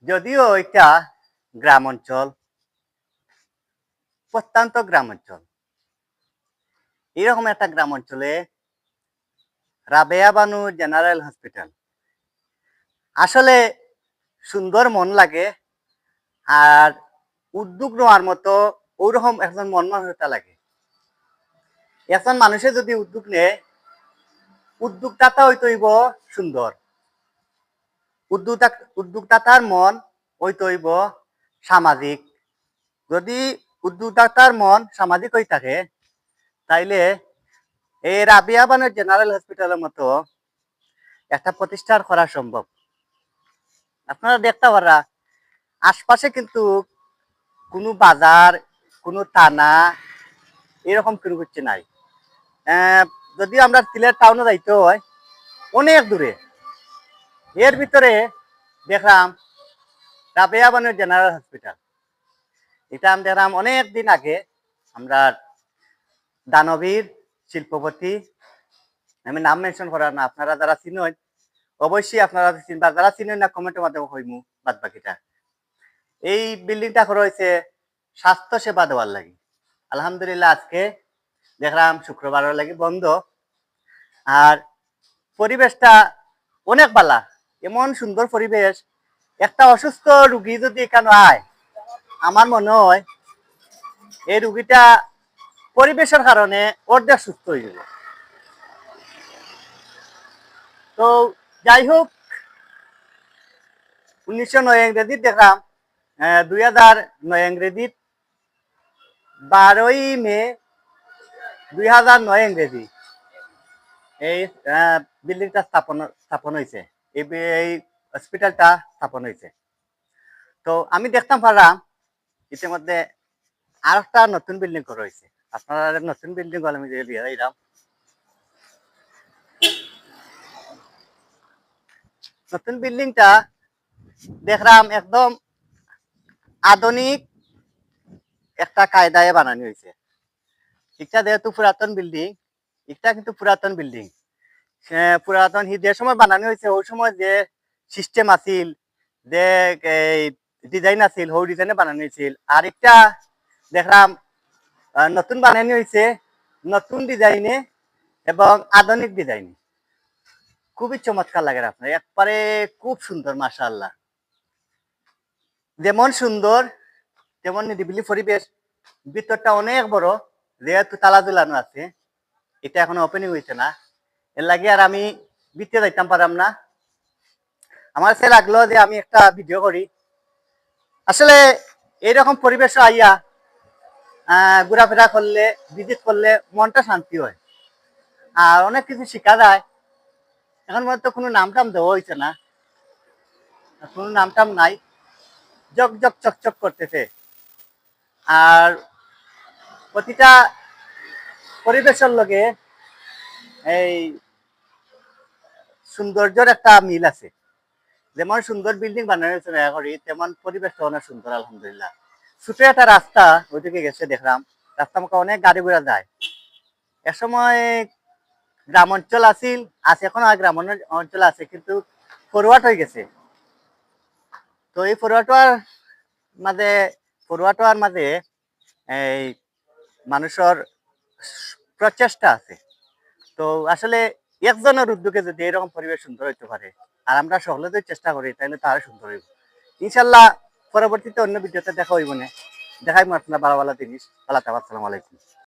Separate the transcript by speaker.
Speaker 1: যদিও এটা গ্রাম অঞ্চল, প্রত্যন্ত গ্রাম অঞ্চল, এরকম একটা গ্রাম অঞ্চলে রাবেয়া বানু জেনারেল হসপিটাল আসলে সুন্দর মন লাগে। আর উদ্যোগ নেওয়ার মতো ওরকম একজন মন মানসিকতা লাগে। একজন মানুষে যদি উদ্যোগ নেয়, উদ্যোগদাতা হইতে হইব সুন্দর, উদ্যোগদাতার মন হইতে হইব সামাজিক। যদি উদ্যোগদাতার মন সামাজিক হয়ে থাকে, তাইলে এই রাবিয়া বানু জেনারেল হসপিটালের মতো একটা প্রতিষ্ঠান করা সম্ভব। আপনারা দেখতে পারা আশপাশে কিন্তু কোনো বাজার, কোনো থানা এরকম কোনো কিছু নাই। যদি আমরা সিলেট টাউনে যাইতে হয় অনেক দূরে, এর ভিতরে দেখলাম রাবেয়া বানু জেনারেল হসপিটাল। এটা আমি দেখলাম অনেক দিন আগে। আমরা দানবীর, শিল্পপতি, আমি নাম মেনশন করার না, আপনারা যারা চিনেন অবশ্যই আপনারা চিনবা, যারা চিনেন না কমেন্টের মাধ্যমে হইমু বাদ বাকিটা। এই বিল্ডিংটা করা হয়েছে স্বাস্থ্য সেবা দেওয়ার লাগি। আলহামদুলিল্লাহ আজকে দেখলাম শুক্রবারের লাগি বন্ধ। আর পরিবেশটা অনেক ভালো, এমন সুন্দর পরিবেশ। একটা অসুস্থ রুগী যদি এখানে আয়, আমার মনে হয় এই রুগীটা পরিবেশের কারণে অর্ধেক সুস্থ হয়ে যাবে। তো যাই হোক, 1909 ইংরেজিত দেখলাম 2009 ইংরেজিত 12 মে 2009 ইংরেজি এই বিল্ডিংটা স্থাপন হয়েছে, এই হসপিটালটা স্থাপন হয়েছে। তো আমি দেখতাম পারলাম ইতিমধ্যে আর একটা নতুন বিল্ডিং করা হয়েছে। আপনারা নতুন বিল্ডিং হলে আমি এলাম, নতুন বিল্ডিংটা দেখলাম একদম আধুনিক একটা কায়দায় বানানো হয়েছে। এটা যেহেতু পুরাতন বিল্ডিং, এটা কিন্তু পুরাতন বিল্ডিং, পুরাতন যে সময় বানানো হয়েছে ওই সময় যে সিস্টেম আছিল, যে ডিজাইন আছিল, ওই ডিজাইনে বানানো হয়েছিল। আর একটা দেখলাম নতুন বানানো হয়েছে, নতুন ডিজাইনে এবং আধুনিক ডিজাইনে। খুবই চমৎকার লাগে আপনার, একবারে খুব সুন্দর মাশাআল্লাহ। যেমন সুন্দর তেমন নিরিবিলি পরিবেশ, ভিতরটা অনেক বড়, যেহেতু তালা ঝুলানো আছে, এটা এখনো ওপেনিং হয়েছে না, এর লাগে আর আমি ভিতরে যাইতাম পারাম না। আমার সে লাগলো যে আমি একটা ভিডিও করি। আসলে এইরকম পরিবেশ আইয়া ঘোরাফেরা করলে, ভিজিট করলে মনটা শান্তি হয় আর অনেক কিছু শেখা যায়। এখন পর্যন্ত কোনো নাম টাম দেওয়া হয়েছে না, কোনো নাম টাম নাই, জক জক চকচক করতেছে। আর প্রতিটা পরিবেশের লগে এই সৌন্দর্যের একটা মিল আছে। যেমন সুন্দর বিল্ডিং বানানো হয়েছে নয়াগড়ি, তেমন পরিবেশটা অনেক সুন্দর আলহামদুলিল্লাহ। ছোট একটা রাস্তা ওইদিকে গেছে দেখলাম, রাস্তা মুখে অনেক গাড়ি ঘোড়া যায়। এসময় গ্রাম অঞ্চল আছিল, আছে এখন আর গ্রাম অঞ্চল আছে, কিন্তু ফরওয়ার্ড হয়ে গেছে। তো এই ফরওয়ার্ড মাঝে এই মানুষের প্রচেষ্টা আছে। তো আসলে একজনের উদ্যোগে যদি এরকম পরিবেশ সুন্দর হইতে পারে আর আমরা সকলে যদি চেষ্টা করি, তাহলে তো আরো সুন্দর হইব ইনশাল্লাহ। পরবর্তীতে অন্য ভিডিওতে দেখা হইব না, দেখাইব আপনার ভালো ভালো জিনিস। আল্লাহ তাআলা, আসসালামু আলাইকুম।